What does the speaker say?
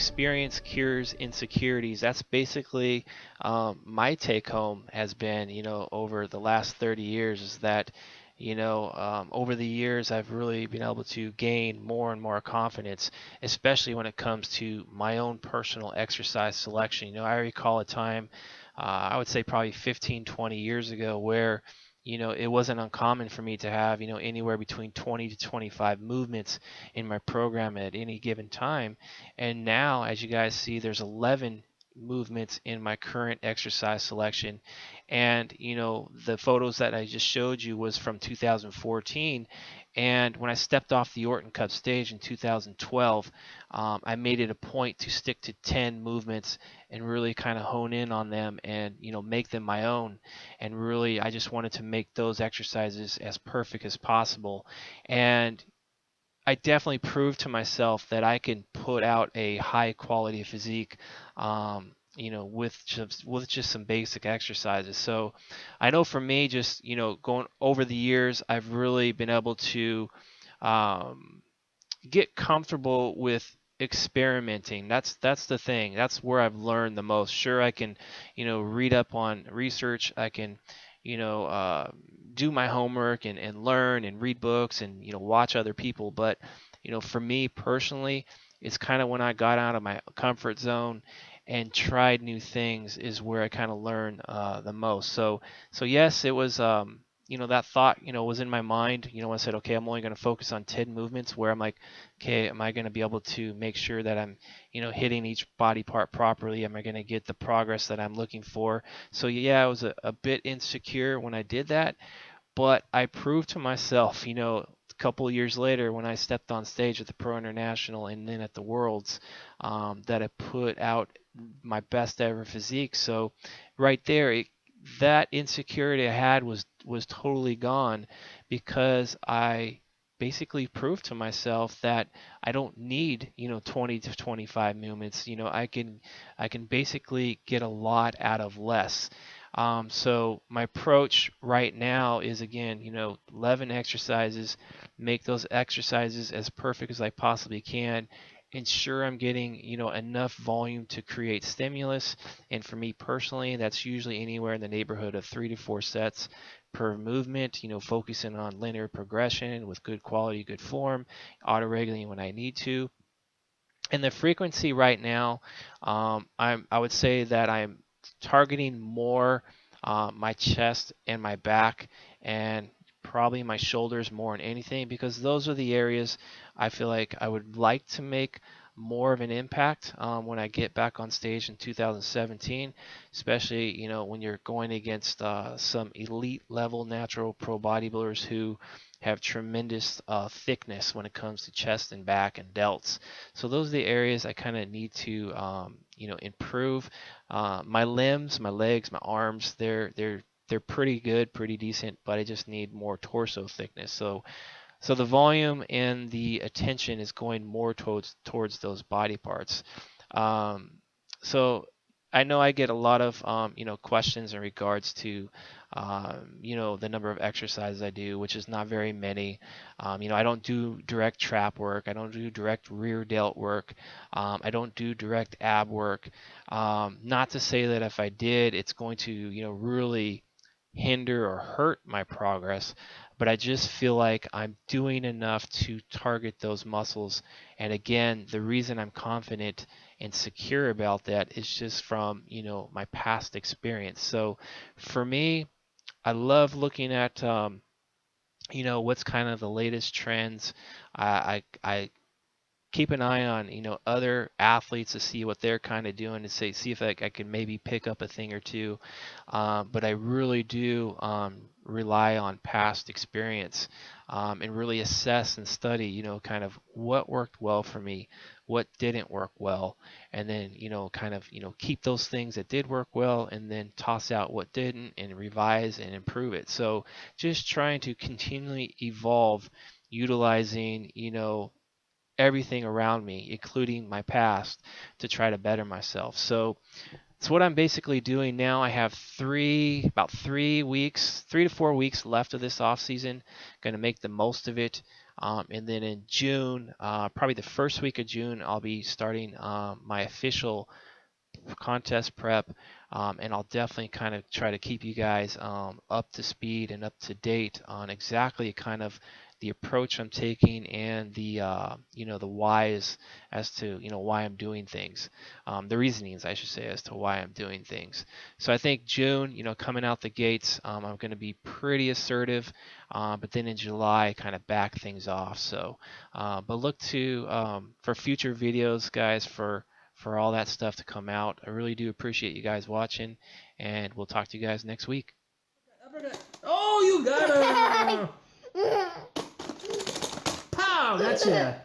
experience cures insecurities. That's basically my take home has been, over the last 30 years is that, over the years I've really been able to gain more and more confidence, especially when it comes to my own personal exercise selection. I recall a time, I would say probably 15, 20 years ago where it wasn't uncommon for me to have, anywhere between 20 to 25 movements in my program at any given time. And now, as you guys see, there's 11 movements in my current exercise selection. And, the photos that I just showed you was from 2014. And when I stepped off the Orton Cup stage in 2012, I made it a point to stick to 10 movements and really kind of hone in on them and, make them my own. And really, I just wanted to make those exercises as perfect as possible. And I definitely proved to myself that I can put out a high quality physique, with just some basic exercises. So I know for me, just going over the years, I've really been able to um, get comfortable with experimenting. That's the thing. That's where I've learned the most. Sure, I can, read up on research. I can, you know, uh, do my homework and learn and read books and watch other people. But for me personally, it's kind of when I got out of my comfort zone and tried new things is where I kind of learned the most. So yes, it was that thought was in my mind. I said, okay, I'm only going to focus on 10 movements, where I'm like, okay, am I going to be able to make sure that I'm hitting each body part properly? Am I going to get the progress that I'm looking for? So yeah, I was a bit insecure when I did that, but I proved to myself, a couple of years later when I stepped on stage at the Pro International and then at the Worlds, that I put out my best ever physique. So right there, that insecurity I had was totally gone, because I basically proved to myself that I don't need 20 to 25 movements. I can basically get a lot out of less. So my approach right now is, again, 11 exercises, make those exercises as perfect as I possibly can, ensure I'm getting, enough volume to create stimulus. And for me personally, that's usually anywhere in the neighborhood of 3 to 4 sets per movement, focusing on linear progression with good quality, good form, auto-regulating when I need to. And the frequency right now, I would say that I'm targeting more my chest and my back, and probably my shoulders more than anything, because those are the areas I feel like I would like to make more of an impact when I get back on stage in 2017, especially when you're going against some elite level natural pro bodybuilders who have tremendous thickness when it comes to chest and back and delts. So those are the areas I kind of need to, improve. My limbs, my legs, my arms, they're pretty good, pretty decent, but I just need more torso thickness. So the volume and the attention is going more towards those body parts. Um, so I know I get a lot of questions in regards to the number of exercises I do, which is not very many. I don't do direct trap work. I don't do direct rear delt work. I don't do direct ab work. Not to say that if I did, it's going to really hinder or hurt my progress, but I just feel like I'm doing enough to target those muscles. And again, the reason I'm confident and secure about that is just from, my past experience. So for me, I love looking at, what's kind of the latest trends. I keep an eye on other athletes to see what they're kind of doing, to see if I can maybe pick up a thing or two. But I really do rely on past experience, and really assess and study kind of what worked well for me, what didn't work well, and then kind of keep those things that did work well, and then toss out what didn't and revise and improve it. So just trying to continually evolve, utilizing everything around me, including my past, to try to better myself. So So what I'm basically doing now, I have about 3 weeks, 3 to 4 weeks left of this off season. Going to make the most of it. And then in June, probably the first week of June, I'll be starting my official contest prep, and I'll definitely kind of try to keep you guys up to speed and up to date on exactly kind of the approach I'm taking and the the whys as to why I'm doing things, the reasonings I should say as to why I'm doing things. So I think June, coming out the gates, I'm going to be pretty assertive, but then in July kind of back things off. So, but look to for future videos, guys, for all that stuff to come out. I really do appreciate you guys watching, and we'll talk to you guys next week. Oh, you got her! Pow! Gotcha!